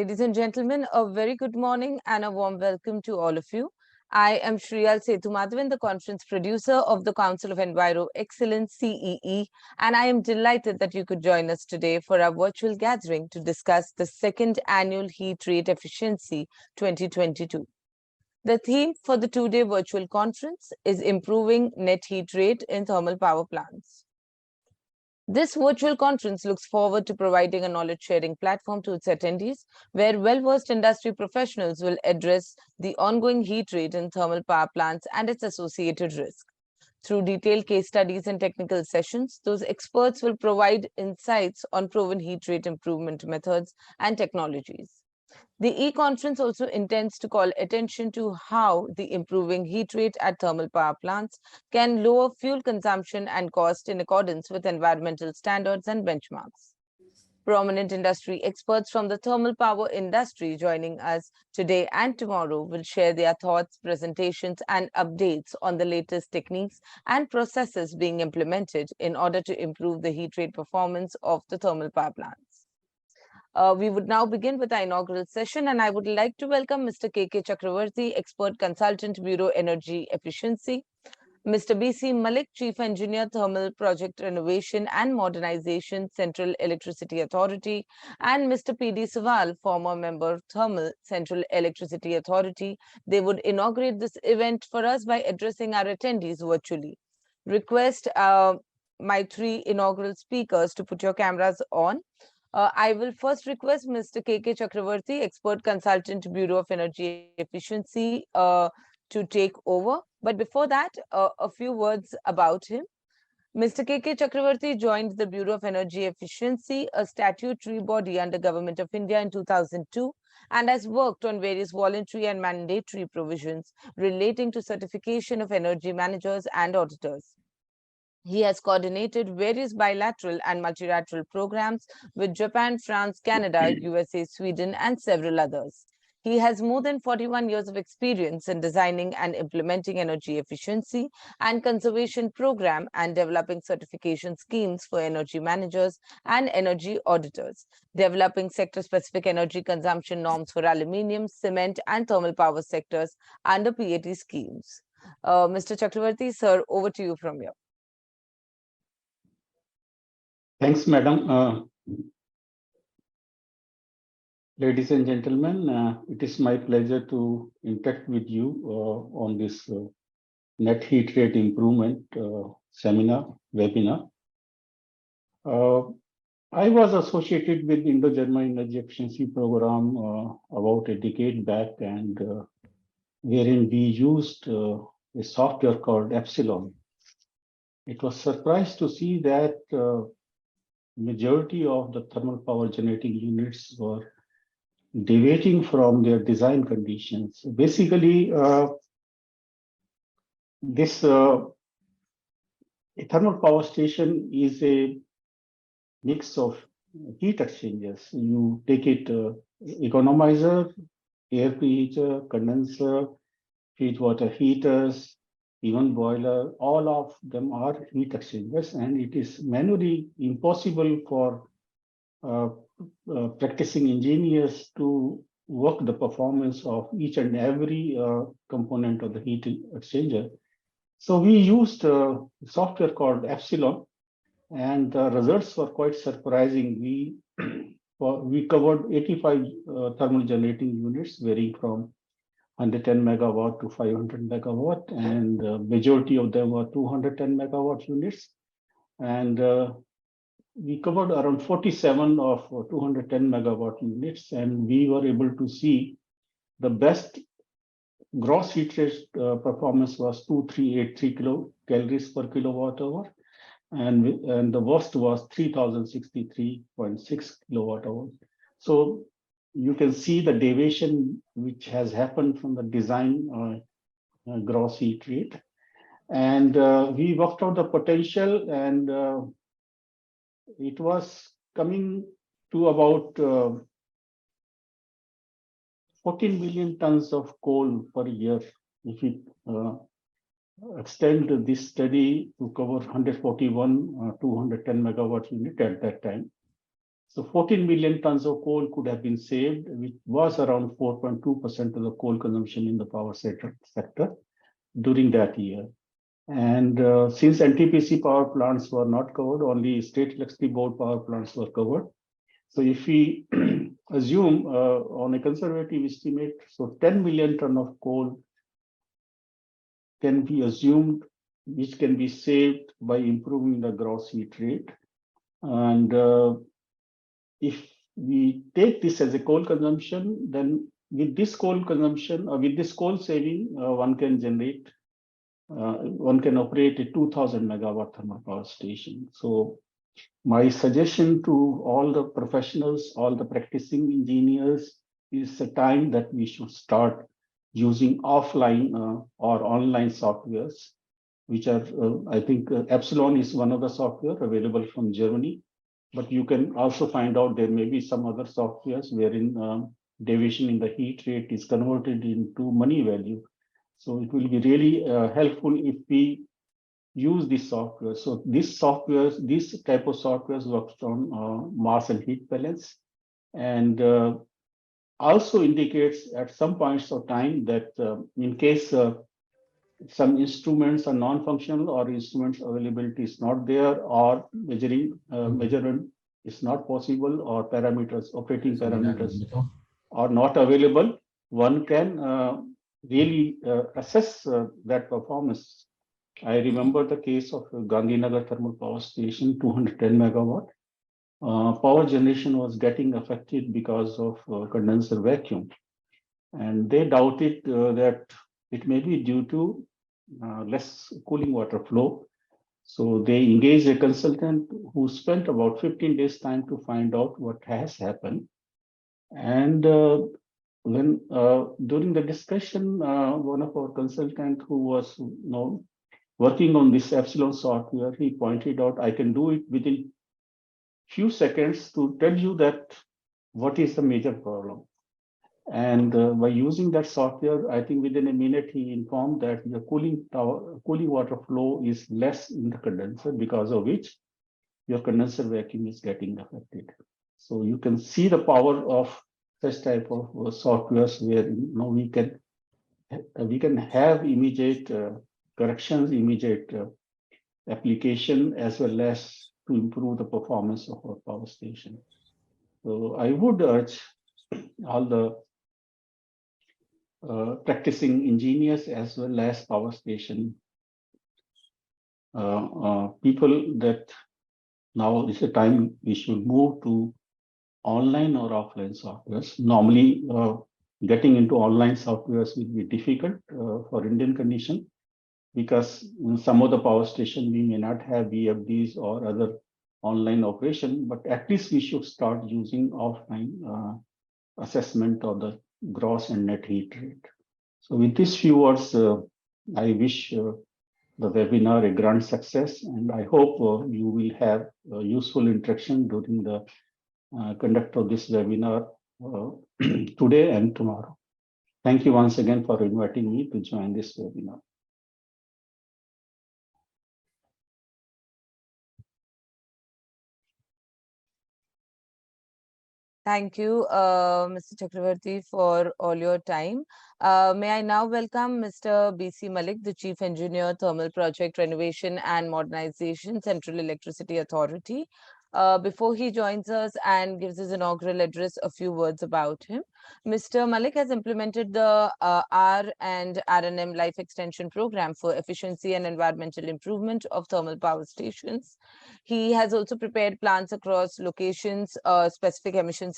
Ladies and gentlemen, a very good morning and a warm welcome to all of you. I am Shriyal Sethumadhavan, the conference producer of the Council of Enviro Excellence, CEE, and I am delighted that you could join us today for our virtual gathering to discuss the second annual Heat Rate Efficiency 2022. The theme for the two-day virtual conference is Improving Net Heat Rate in Thermal Power Plants. This virtual conference looks forward to providing a knowledge-sharing platform to its attendees, where well-versed industry professionals will address the ongoing heat rate in thermal power plants and its associated risk. Through detailed case studies and technical sessions, those experts will provide insights on proven heat rate improvement methods and technologies. The e-conference also intends to call attention to how the improving heat rate at thermal power plants can lower fuel consumption and cost in accordance with environmental standards and benchmarks. Prominent industry experts from the thermal power industry joining us today and tomorrow will share their thoughts, presentations, and updates on the latest techniques and processes being implemented in order to improve the heat rate performance of the thermal power plants. We would now begin with our inaugural session, and I would like to welcome Mr. K Chakarvarti, Expert Consultant, Bureau Energy Efficiency, Mr. C Mallick, Chief Engineer, Thermal Project Renovation and Modernization, Central Electricity Authority, and Mr. D Siwal, former member, Thermal Central Electricity Authority. They would inaugurate this event for us by addressing our attendees virtually. Request my three inaugural speakers to put your cameras on. I will first request Mr. K Chakarvarti, Expert Consultant, Bureau of Energy Efficiency, to take over. But before that, a few words about him. Mr. K Chakarvarti joined the Bureau of Energy Efficiency, a statutory body under Government of India in 2002, and has worked on various voluntary and mandatory provisions relating to certification of energy managers and auditors. He has coordinated various bilateral and multilateral programs with Japan, France, Canada, USA, Sweden, and several others. He has more than 41 years of experience in designing and implementing energy efficiency and conservation program and developing certification schemes for energy managers and energy auditors, developing sector-specific energy consumption norms for aluminium, cement, and thermal power sectors under PAT schemes. Mr. Chakravarti, sir, over to you from here. Thanks, madam. Ladies and gentlemen, it is my pleasure to interact with you on this net heat rate improvement webinar. I was associated with Indo-German Energy Efficiency Program about a decade back, and wherein we used a software called Epsilon. It was surprised to see that majority of the thermal power generating units were deviating from their design conditions. Basically, this a thermal power station is a mix of heat exchangers. You take it economizer, air preheater, condenser, feed water heaters, even boiler, all of them are heat exchangers, and it is manually impossible for practicing engineers to work the performance of each and every component of the heat exchanger. So we used software called Epsilon, and the results were quite surprising. We covered 85 thermal generating units, varying from 110 megawatt to 500 megawatt, and the majority of them were 210 megawatt units. And we covered around 47 of 210 megawatt units, and we were able to see the best gross heat rate performance was 2383 kilocalories per kilowatt hour, and the worst was 3063.6 kilowatt hour. So you can see the deviation which has happened from the design gross heat rate. And we worked out the potential, and it was coming to about 14 million tons of coal per year if we extend this study to cover 141 210 megawatt unit at that time. So 14 million tons of coal could have been saved, which was around 4.2% of the coal consumption in the power sector during that year. And since NTPC power plants were not covered, only state electricity board power plants were covered. So if we assume on a conservative estimate, so 10 million ton of coal can be assumed, which can be saved by improving the gross heat rate. And if we take this as a coal consumption, then with this coal consumption or with this coal saving, one can operate a 2000 megawatt thermal power station. So my suggestion to all the professionals, all the practicing engineers is a time that we should start using offline or online softwares, which are, I think Epsilon is one of the software available from Germany, but you can also find out there may be some other softwares wherein deviation in the heat rate is converted into money value. So it will be really helpful if we use this software. So this type of softwares works on mass and heat balance, and also indicates at some points of time that in case some instruments are non-functional or instruments availability is not there, or measurement is not possible, or operating parameters are not available, one can really assess that performance. I remember the case of Gandhinagar thermal power station, 210 megawatt. Power generation was getting affected because of condenser vacuum. And they doubted that it may be due to less cooling water flow. So they engaged a consultant who spent about 15 days time to find out what has happened. And when during the discussion, one of our consultants who was working on this Epsilon software, he pointed out, I can do it within few seconds to tell you that what is the major problem. And by using that software, I think within a minute, he informed that the cooling water flow is less in the condenser, because of which your condenser vacuum is getting affected. So you can see the power of such type of softwares where we can have immediate corrections, immediate application, as well as to improve the performance of our power station. So I would urge all the practicing engineers as well as power station people that now is the time we should move to online or offline softwares. Normally, getting into online softwares will be difficult for Indian condition, because in some of the power station we may not have VFDs or other online operation, but at least we should start using offline assessment of the gross and net heat rate. So with these few words, I wish the webinar a grand success, and I hope you will have useful interaction during the conduct of this webinar today and tomorrow. Thank you once again for inviting me to join this webinar. Thank you, Mr. Chakravarti, for all your time. May I now welcome Mr. C Mallick, the Chief Engineer, Thermal Project Renovation and Modernization, Central Electricity Authority. Before he joins us and gives his inaugural address, a few words about him. Mr. Mallick has implemented the R and R&M Life Extension Program for efficiency and environmental improvement of thermal power stations. He has also prepared plans across locations, specific emission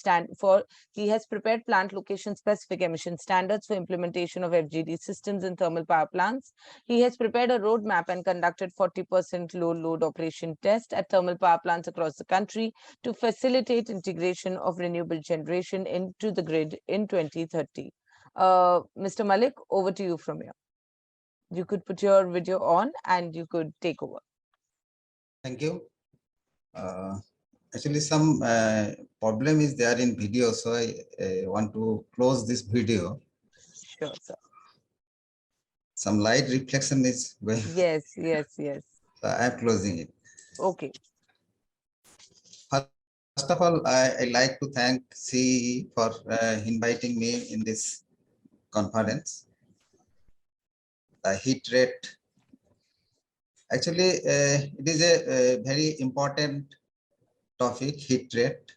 he has prepared plant location specific emission standards for implementation of FGD systems in thermal power plants. He has prepared a roadmap and conducted 40% low load operation test at thermal power plants across the country to facilitate integration of renewable generation into the grid in 2030. Mr. Mallick, over to you from here. You could put your video on and you could take over. Thank you. Actually, some problem is there in video, so I want to close this video. Sure, sir. Some light reflection is going. Yes, yes, yes. So I am closing it. Okay. First of all, I like to thank CE for inviting me in this conference. The heat rate, actually, it is a very important topic, heat rate.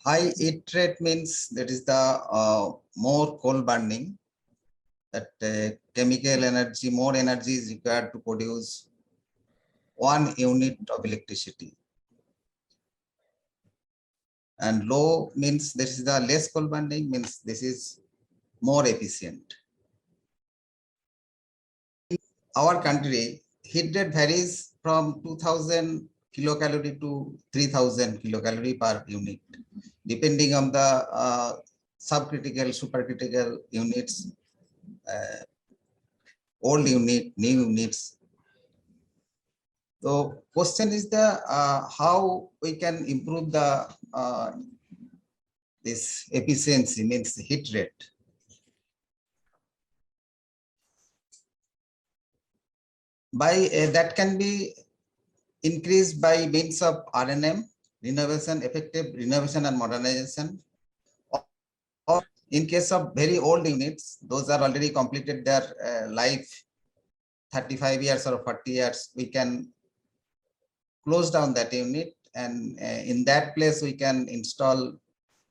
High heat rate means that is the more coal burning, that chemical energy, more energy is required to produce 1 unit of electricity. And low means this is the less coal burning, means this is more efficient. In our country, heat rate varies from 2000 kilocalorie to 3000 kilocalorie per unit, depending on the subcritical, supercritical units, old unit, new units. So question is the how we can improve the this efficiency, means the heat rate. By that can be increased by means of RNM, renovation, effective renovation and modernization. Or in case of very old units, those are already completed their life, 35 years or 40 years, we can close down that unit, and in that place we can install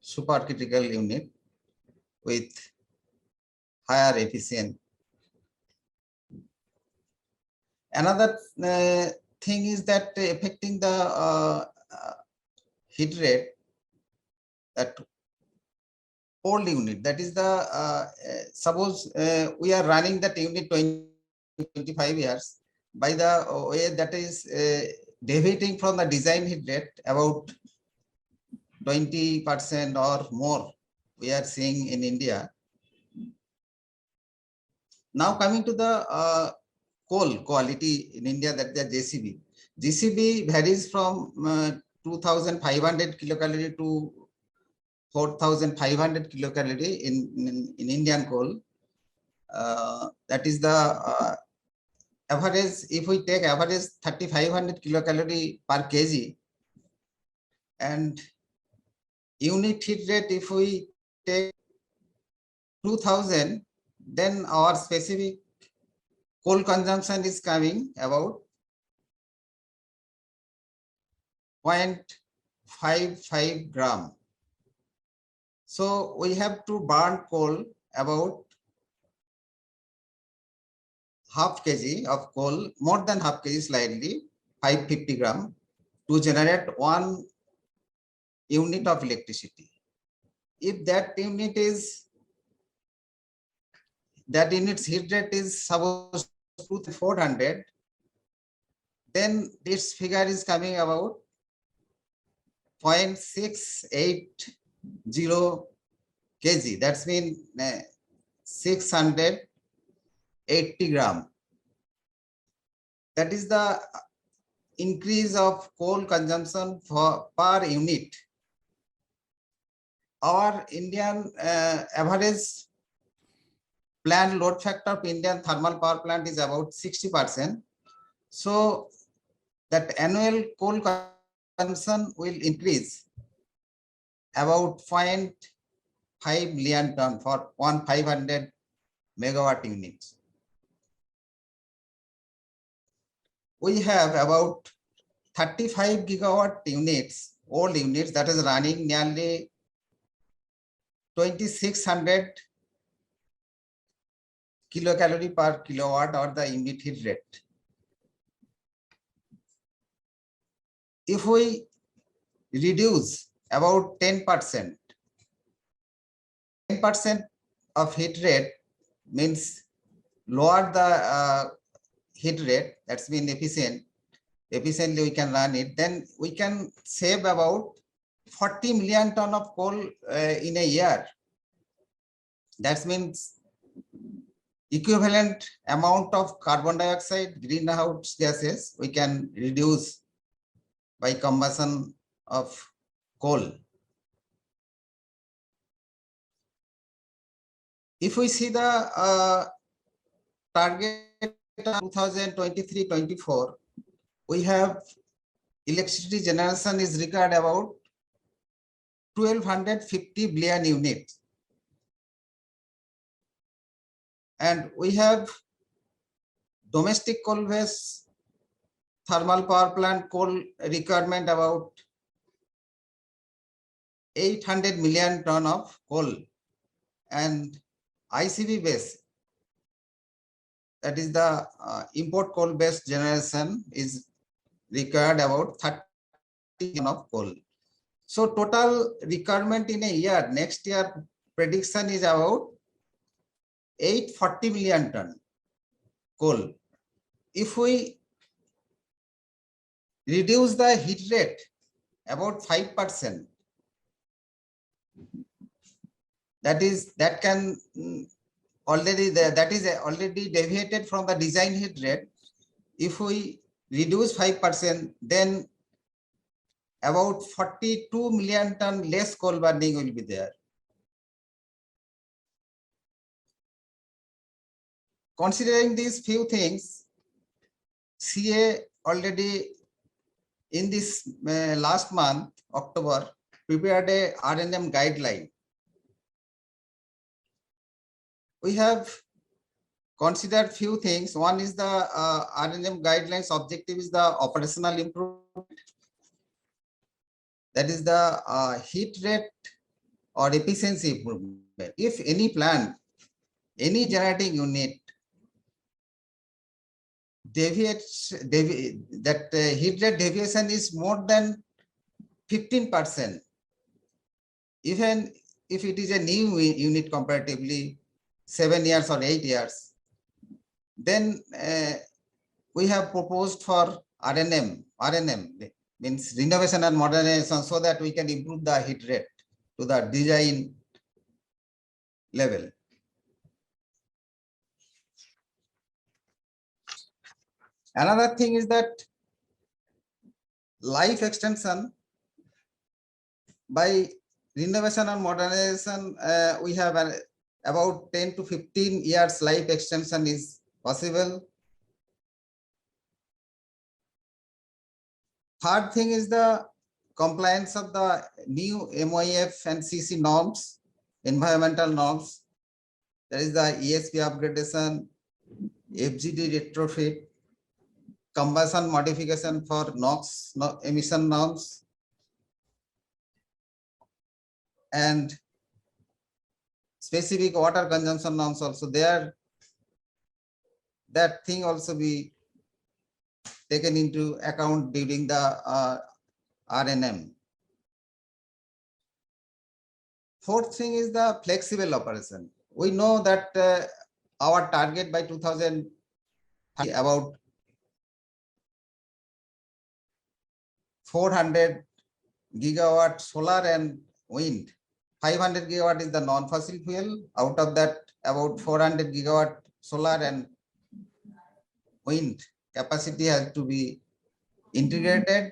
supercritical unit with higher efficient. Another thing is that affecting the heat rate, that old unit, that is the suppose we are running that unit 25 years, by the way that is deviating from the design heat rate about 20% or more we are seeing in India. Now coming to the coal quality in India, that the JCB. JCB varies from 2500 kilocalorie to 4500 kilocalorie in Indian coal. That is the average. If we take average 3500 kilocalorie per kg, and unit heat rate, if we take 2000, then our specific coal consumption is coming about 0.55 gram. So we have to burn coal about half kg of coal, more than half kg slightly, 550 gram, to generate 1 unit of electricity. If that unit's heat rate is suppose 400, then this figure is coming about 0.680 kg. That's mean 680 gram. That is the increase of coal consumption per unit. Our Indian average plant load factor of Indian thermal power plant is about 60%. So that annual coal consumption will increase about 0.5 million ton for 500 megawatt units. We have about 35 gigawatt units, old units, that is running nearly 2600 kilocalorie per kilowatt, or the unit heat rate. If we reduce about 10%, 10% of heat rate means lower the heat rate, that's mean efficiently we can run it, then we can save about 40 million ton of coal in a year. That means equivalent amount of carbon dioxide, greenhouse gases we can reduce by combustion of coal. If we see the target 2023-24, we have electricity generation is required about 1250 billion units. And we have domestic coal-based thermal power plant coal requirement about 800 million ton of coal, and ICB base, that is the import coal based generation, is required about 30 million of coal. So total requirement in a year, next year prediction is about 840 million ton coal. If we reduce the heat rate about 5%, that can already that is already deviated from the design heat rate. If we reduce 5%, then about 42 million ton less coal burning will be there. Considering these few things, CA already in this last month, October, prepared a RNM guideline. We have considered few things. One is the RNM guidelines objective is the operational improvement. That is the heat rate or efficiency improvement. If any plant, any generating unit deviates, that heat rate deviation is more than 15%, even if it is a new unit comparatively 7 years or 8 years, then we have proposed for RNM means renovation and modernization, so that we can improve the heat rate to the design level. Another thing is that life extension by renovation and modernization, we have about 10 to 15 years life extension is possible. Third thing is the compliance of the new MOEF and CC norms, environmental norms. There is the ESP upgradation, FGD retrofit, combustion modification for NOx emission norms, and specific water consumption norms also there. That thing also be taken into account during the RNM. Fourth thing is the flexible operation. We know that our target by 2030 about 400 gigawatt solar and wind. 500 gigawatt is the non-fossil fuel. Out of that, about 400 gigawatt solar and wind capacity has to be integrated.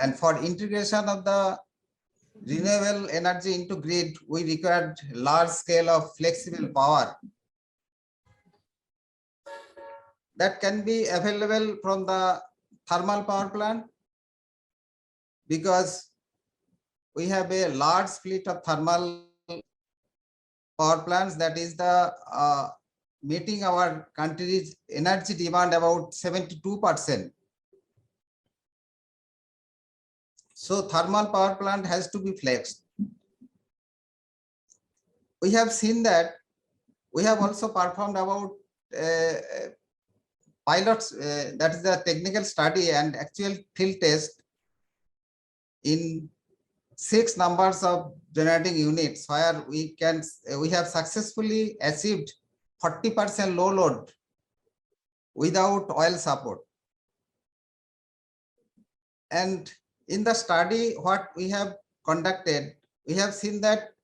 And for integration of the renewable energy into grid, we required large scale of flexible power that can be available from the thermal power plant, because we have a large fleet of thermal power plants that is the meeting our country's energy demand about 72%. So thermal power plant has to be flexed. We have seen that. We have also performed about pilots, that is the technical study and actual field test in 6 numbers of generating units, where we have successfully achieved 40% low load without oil support. And in the study what we have conducted, we have seen that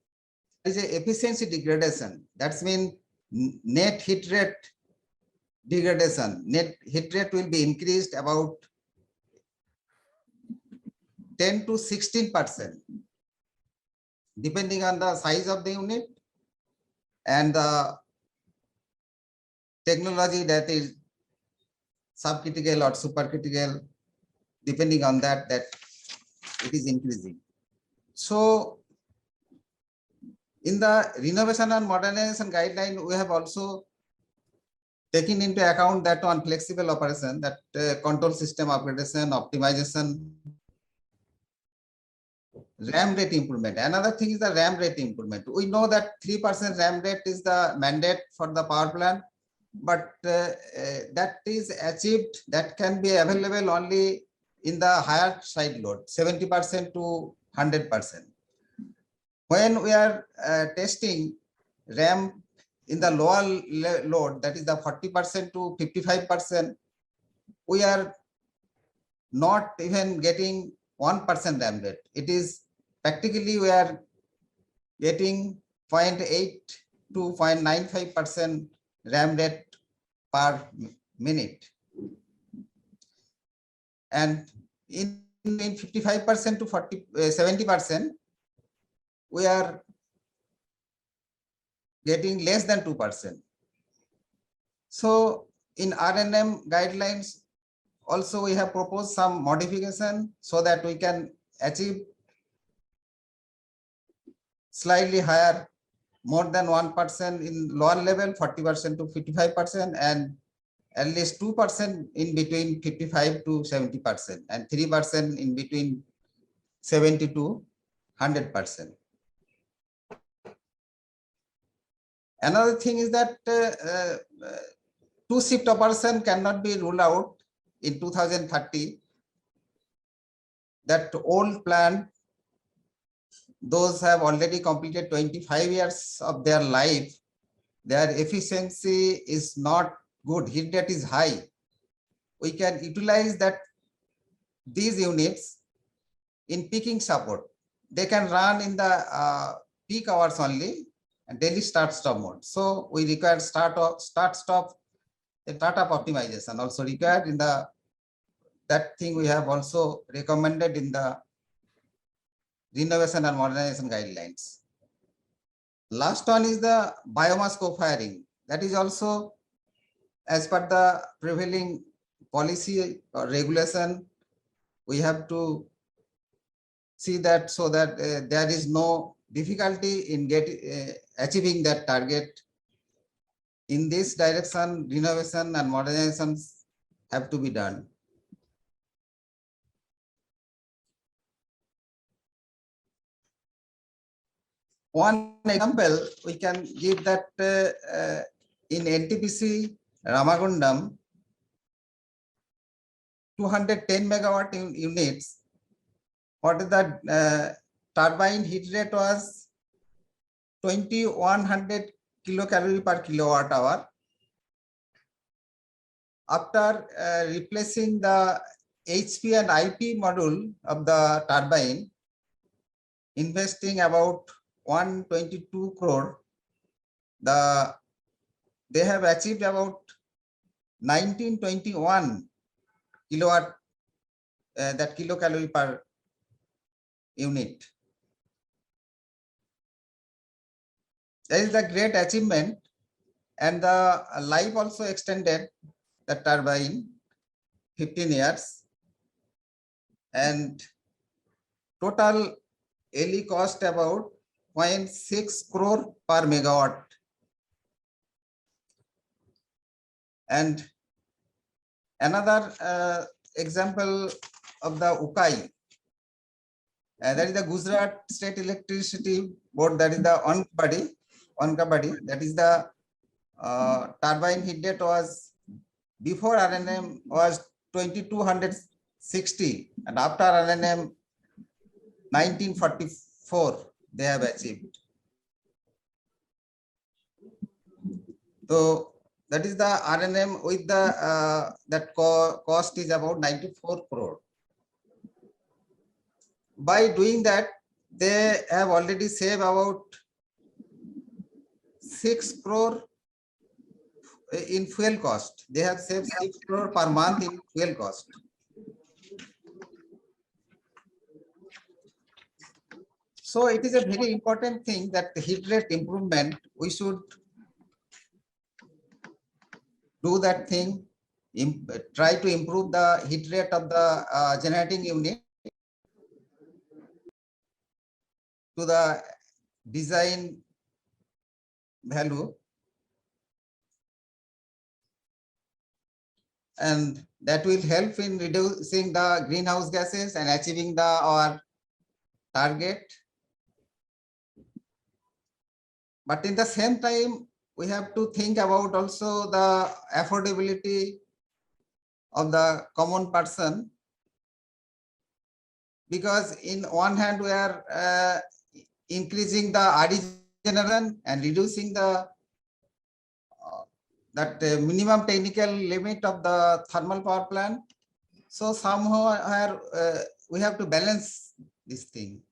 there is a efficiency degradation. That means net heat rate degradation. Net heat rate will be increased about 10 to 16%, depending on the size of the unit and the technology, that is subcritical or supercritical depending on that it is increasing. So in the renovation and modernization guideline, we have also taken into account that on flexible operation, that control system upgradation, optimization, RAM rate improvement. Another thing is the RAM rate improvement. We know that 3% RAM rate is the mandate for the power plant, but that is achieved, that can be available only in the higher side load, 70% to 100%. When we are testing RAM in the lower load, that is the 40% to 55%, we are not even getting 1% RAM rate. It is practically we are getting 0.8 to 0.95% RAM rate per minute. And in 55% to 70%, we are getting less than 2%. So in RNM guidelines, also we have proposed some modification so that we can achieve slightly higher, more than 1% in lower level, 40% to 55%, and at least 2% in between 55 to 70%, and 3% in between 70 to 100%. Another thing is that two-shift operation cannot be ruled out in 2030. That old plant, those have already completed 25 years of their life, their efficiency is not good, heat rate is high. We can utilize that these units in peaking support. They can run in the peak hours only and daily start-stop mode. So we require start-stop, the startup optimization also required in the, that thing we have also recommended in the renovation and modernization guidelines. Last one is the biomass co-firing. That is also as per the prevailing policy or regulation. We have to see that so that there is no difficulty in achieving that target. In this direction, renovation and modernizations have to be done. One example we can give that in NTPC Ramagundam, 210 megawatt units, what is the turbine heat rate was 2100 kilocalorie per kilowatt hour. After replacing the HP and IP module of the turbine, investing about 122 crore, they have achieved about 1921 kilowatt, that kilocalorie per unit. That is the great achievement, and the life also extended the turbine 15 years, and total LE cost about 0.6 crore per megawatt. And another example of the UKAI, that is the Gujarat State Electricity Board, that is the Onkabadi, that is the turbine heat rate was before RNM was 2260, and after RNM 1944 they have achieved. So that is the RNM with the that cost is about 94 crore. By doing that, they have already saved about 6 crore in fuel cost. They have saved 6 crore per month in fuel cost. So it is a very important thing that the heat rate improvement, we should do that thing try to improve the heat rate of the generating unit to the design value, and that will help in reducing the greenhouse gases and achieving our target. But in the same time, we have to think about also the affordability of the common person, because in one hand we are increasing the RE generation and reducing the minimum technical limit of the thermal power plant. So somehow we have to balance this thing.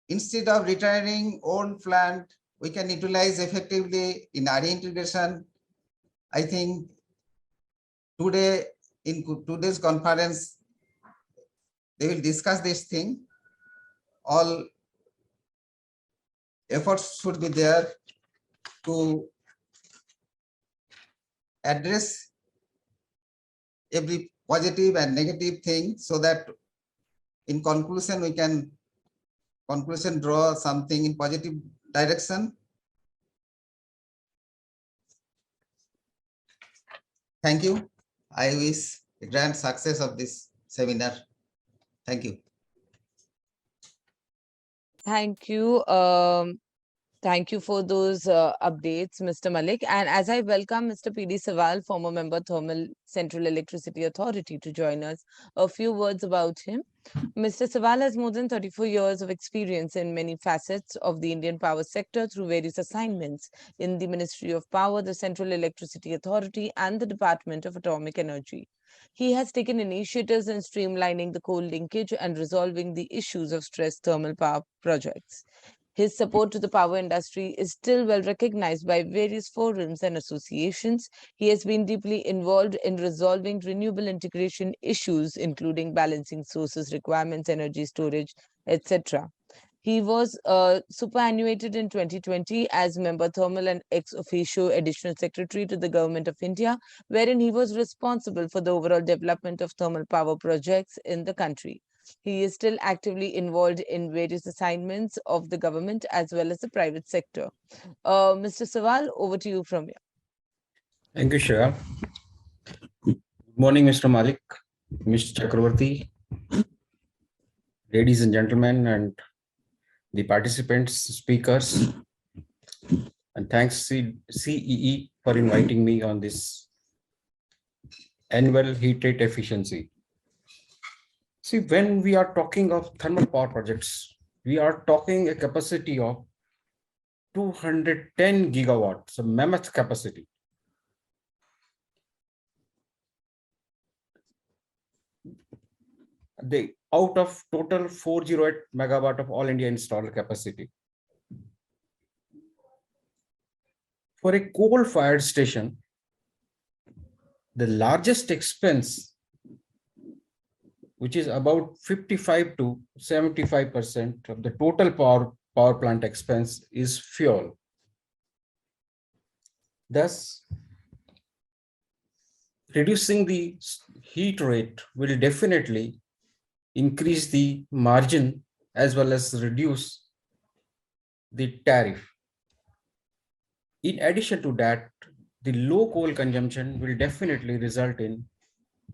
Instead of retiring old plant, we can utilize effectively in RE integration. I think today in today's conference, they will discuss this thing. All efforts should be there to address every positive and negative thing, so that in conclusion we can draw something in positive direction. Thank you. I wish a grand success of this seminar. Thank you. Thank you. Thank you for those updates, Mr. Mallick. And as I welcome Mr. P. D. Siwal, former member, Thermal Central Electricity Authority, to join us, a few words about him. Mr. Siwal has more than 34 years of experience in many facets of the Indian power sector through various assignments in the Ministry of Power, the Central Electricity Authority, and the Department of Atomic Energy. He has taken initiatives in streamlining the coal linkage and resolving the issues of stressed thermal power projects. His support to the power industry is still well recognized by various forums and associations. He has been deeply involved in resolving renewable integration issues, including balancing sources requirements, energy storage, etc. He was superannuated in 2020 as member thermal and ex officio additional secretary to the Government of India, wherein he was responsible for the overall development of thermal power projects in the country. He is still actively involved in various assignments of the government as well as the private sector. Mr. Siwal, over to you from here. Thank you, Shreya. Good morning, Mr. Mallick, Mr. Chakravarti, ladies and gentlemen, and the participants, speakers, and thanks CEE for inviting me on this annual heat rate efficiency. See, when we are talking of thermal power projects, we are talking a capacity of 210 gigawatts, a mammoth capacity. Out of total 408 megawatt of all India installed capacity. For a coal-fired station, the largest expense, which is about 55 to 75% of the total power plant expense, is fuel. Thus, reducing the heat rate will definitely increase the margin as well as reduce the tariff. In addition to that, the low coal consumption will definitely result in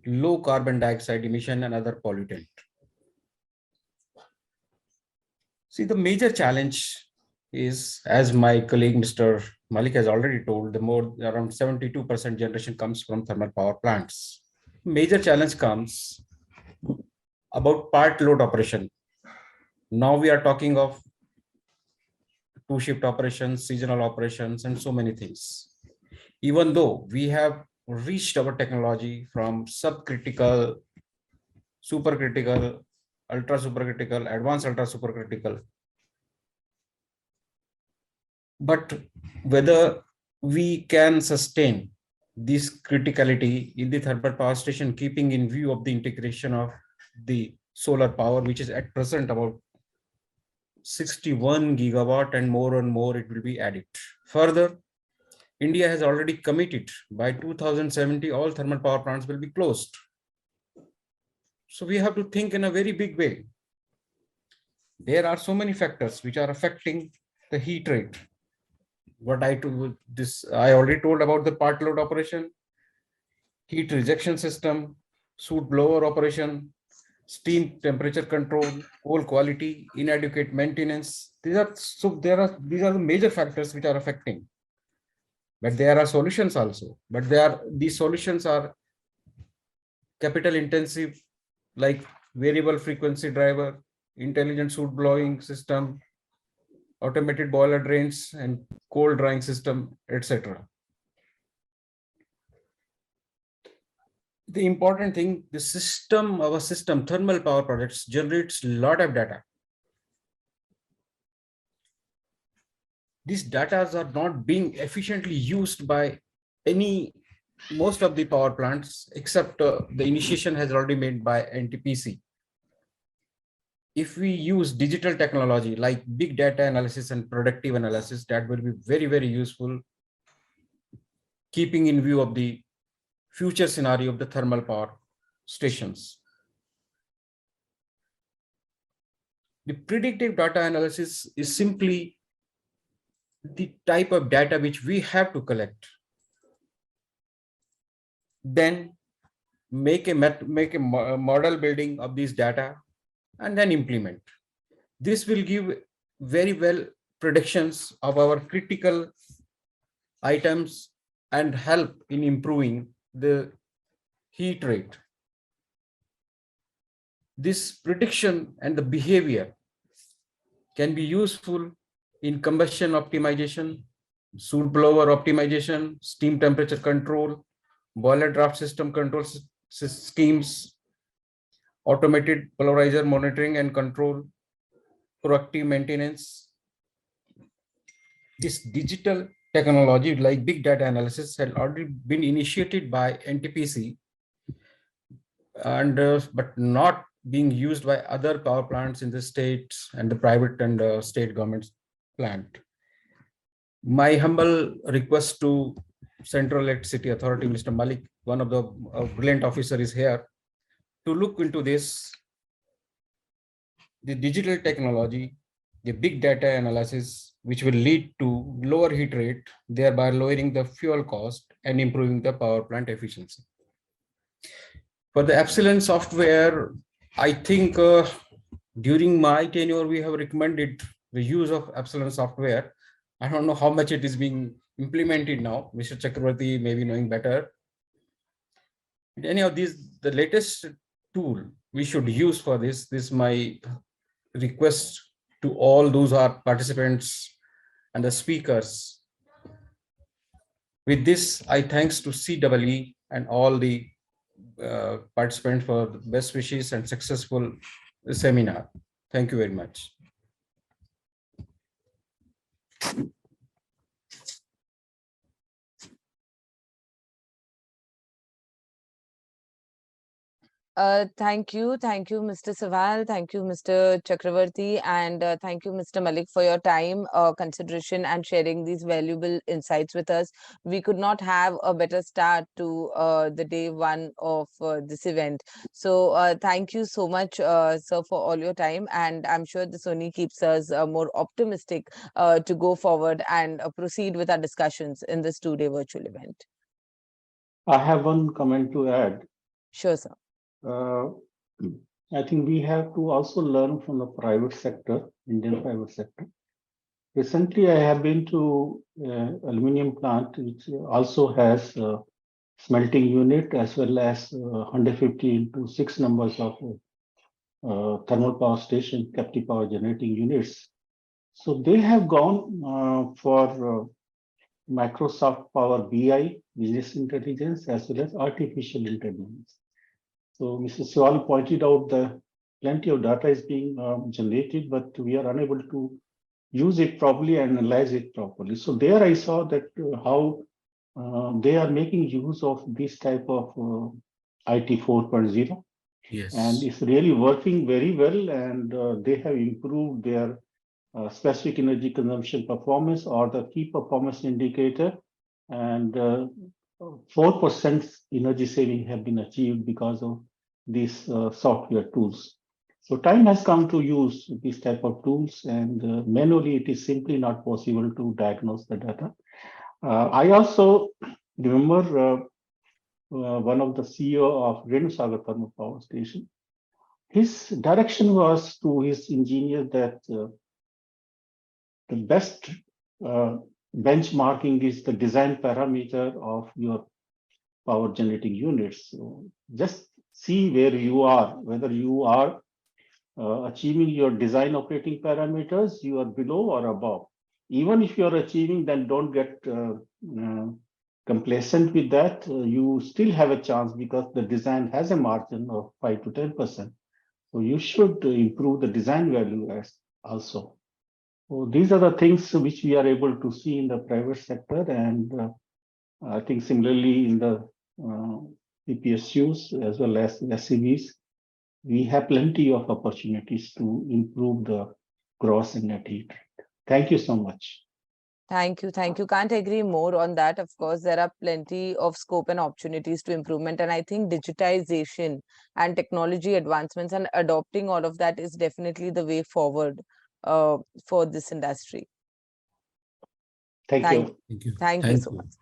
low carbon dioxide emission and other pollutant. See, the major challenge is, as my colleague Mr. Mallick has already told, around 72% generation comes from thermal power plants. Major challenge comes about part load operation. Now we are talking of 2-shift operations, seasonal operations, and so many things. Even though we have reached our technology from subcritical, supercritical, ultra supercritical, advanced ultra supercritical, but whether we can sustain this criticality in the thermal power station, keeping in view of the integration of the solar power, which is at present about 61 gigawatt, and more it will be added. Further, India has already committed by 2070, all thermal power plants will be closed. So we have to think in a very big way. There are so many factors which are affecting the heat rate. I already told about the part load operation, heat rejection system, soot blower operation, steam temperature control, coal quality, inadequate maintenance. These are the major factors which are affecting. But there are solutions also. But these solutions are capital intensive, like variable frequency driver, intelligent soot blowing system, automated boiler drains, and cold drying system, etc. The important thing, our system, thermal power projects generates a lot of data. These data are not being efficiently used by most of the power plants, except the initiation has already made by NTPC. If we use digital technology like big data analysis and predictive analysis, that will be very, very useful, keeping in view of the future scenario of the thermal power stations. The predictive data analysis is simply the type of data which we have to collect, then make a model building of these data, and then implement. This will give very well predictions of our critical items and help in improving the heat rate. This prediction and the behavior can be useful in combustion optimization, soot blower optimization, steam temperature control, boiler draft system control schemes, automated polarizer monitoring and control, proactive maintenance. This digital technology like big data analysis had already been initiated by NTPC and but not being used by other power plants in the states and the private and state governments plant. My humble request to Central Electricity Authority, Mr. Mallick, one of the brilliant officer is here, to look into this, the digital technology, the big data analysis, which will lead to lower heat rate, thereby lowering the fuel cost and improving the power plant efficiency. For the Epsilon software, I think during my tenure, we have recommended the use of Epsilon software. I don't know how much it is being implemented now. Mr. Chakravarti may be knowing better. Anyhow, the latest tool we should use for this is my request to all those are participants and the speakers. With this, I thanks to CEE and all the participants for the best wishes and successful seminar. Thank you very much. Thank you, Mr. Siwal. Thank you, Mr. Chakravarti, and thank you, Mr. Mallick, for your time, consideration, and sharing these valuable insights with us. We could not have a better start to the day one of this event. So thank you so much, sir, for all your time, and I'm sure this only keeps us more optimistic to go forward and proceed with our discussions in this two-day virtual event. I have one comment to add. Sure, sir. I think we have to also learn from the private sector, Indian private sector. Recently, I have been to aluminum plant, which also has a smelting unit as well as 150 into 6 numbers of thermal power station, captive power generating units. So they have gone for Microsoft Power BI, business intelligence, as well as artificial intelligence. So Mr. Siwal pointed out that plenty of data is being generated, but we are unable to use it properly and analyze it properly. So there I saw that how they are making use of this type of IT 4.0. Yes. And it's really working very well, and they have improved their specific energy consumption performance or the key performance indicator and 4% energy saving have been achieved because of these software tools. So time has come to use these type of tools, and manually it is simply not possible to diagnose the data. I also remember one of the CEO of Renovation Thermal Power Station. His direction was to his engineer that the best benchmarking is the design parameter of your power generating units. So just see where you are, whether you are achieving your design operating parameters, you are below or above. Even if you are achieving, then don't get complacent with that. You still have a chance because the design has a margin of 5 to 10%. So you should improve the design value as also. So these are the things which we are able to see in the private sector, and I think similarly in the PPSUs as well as SEBs, we have plenty of opportunities to improve the gross and net heat rate. Thank you so much. Thank you. Thank you. Can't agree more on that. Of course, there are plenty of scope and opportunities to improvement. And I think digitization and technology advancements and adopting all of that is definitely the way forward for this industry. Thank you. Thank you. Thank you so much.